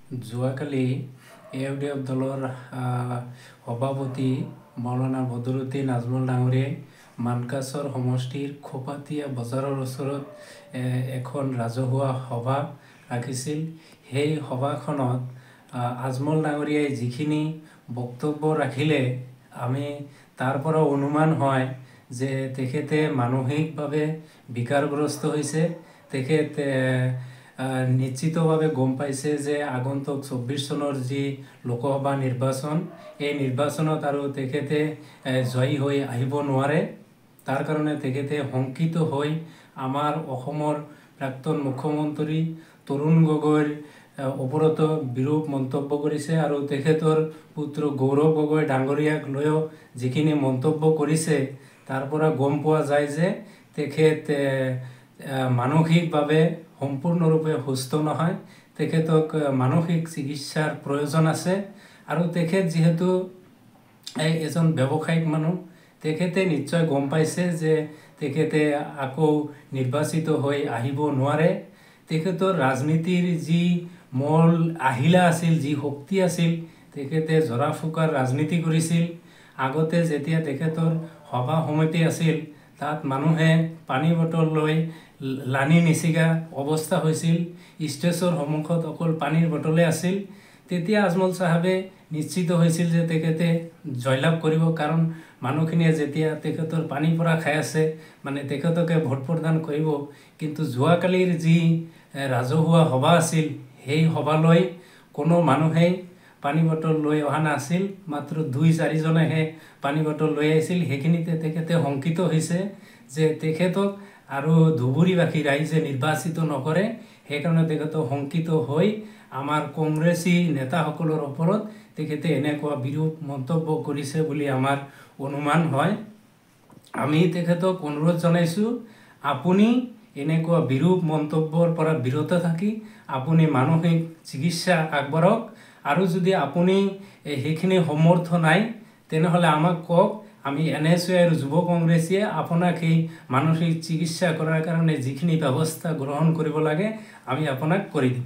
যোৱাকালি AUDF দলৰ সভাপতি মৌলানা বদৰুদ্দিন আজমল ডাঙৰীয়াই মানকাছৰ সমষ্টিৰ খোপাতিয়া বজাৰৰ ওচৰত এখন ৰাজহুৱা সভা ৰাখিছিল। সেই সভাখনত আজমল ডাঙৰীয়াই যিখিনি বক্তব্য ৰাখিলে আমি তাৰ পৰা অনুমান হয় যে তেখেতে মানসিকভাৱে বিকাৰগ্ৰস্ত হৈছে। তেখেতে নিশ্চিতভাৱে গম পাইছে যে আগন্তুক 24 চনৰ যি লোকসভা নিৰ্বাচন, এই নিৰ্বাচনত আৰু তেখেতে জয়ী হৈ আহিব নোৱাৰে। তাৰ কাৰণে তেখেতে শংকিত হৈ আমাৰ অসমৰ প্ৰাক্তন মুখ্যমন্ত্ৰী তৰুণ গগৈৰ ওপৰত বিৰূপ মন্তব্য কৰিছে আৰু তেখেতৰ পুত্ৰ গৌৰৱ গগৈ ডাঙৰীয়াক লৈও যিখিনি মন্তব্য কৰিছে তাৰ পৰা গম পোৱা যায় যে তেখেত মানসিকভাৱে সম্পূৰ্ণৰূপে সুস্থ নহয়। তেখেতক মানসিক চিকিৎসাৰ প্ৰয়োজন আছে আৰু তেখেত যিহেতু এজন ব্যৱসায়িক মানুহ, তেখেতে নিশ্চয় গম পাইছে যে তেখেতে আকৌ নিৰ্বাচিত হৈ আহিব নোৱাৰে। তেখেতৰ ৰাজনীতিৰ যি মূল আহিলা আছিল, যি শক্তি আছিল, তেখেতে জৰা ফুকাৰ ৰাজনীতি কৰিছিল। আগতে যেতিয়া তেখেতৰ সভা সমিতি আছিল তাত মানুহে পানী বটল লৈ লানি নিচিগা অৱস্থা হৈছিল। ষ্টেজৰ সন্মুখত অকল পানীৰ বটলে আছিল। তেতিয়া আজমল চাহাবে নিশ্চিত হৈছিল যে তেখেতে জয়লাভ কৰিব, কাৰণ মানুহখিনিয়ে যেতিয়া তেখেতৰ পানী পৰা খাই আছে মানে তেখেতকে ভোট প্ৰদান কৰিব। কিন্তু যোৱাকালিৰ যি ৰাজহুৱা সভা আছিল সেই সভালৈ কোনো মানুহেই পানী বটল লৈ অহা নাছিল। মাত্ৰ 2-4 জনেহে পানী বটল লৈ আহিছিল। সেইখিনিতে তেখেতে শংকিত হৈছে যে তেখেতক আৰু ধুবুৰীবাসী ৰাইজে নিৰ্বাচিত নকৰে। সেইকাৰণে তেখেতে শংকিত হৈ আমাৰ কংগ্ৰেছী নেতাসকলৰ ওপৰত তেখেতে এনেকুৱা বিৰূপ মন্তব্য কৰিছে বুলি আমাৰ অনুমান হয়। আমি তেখেতক অনুৰোধ জনাইছোঁ, আপুনি এনেকুৱা বিৰূপ মন্তব্যৰ পৰা বিৰত থাকি আপুনি মানসিক চিকিৎসা আগবঢ়াওক। আৰু যদি আপুনি সেইখিনি সমৰ্থ নাই তেনেহ'লে আমাক কওক, আমি NSY আৰু যুৱ কংগ্ৰেছীয়ে আপোনাক সেই মানসিক চিকিৎসা কৰাৰ কাৰণে যিখিনি ব্যৱস্থা গ্ৰহণ কৰিব লাগে আমি আপোনাক কৰি দিম।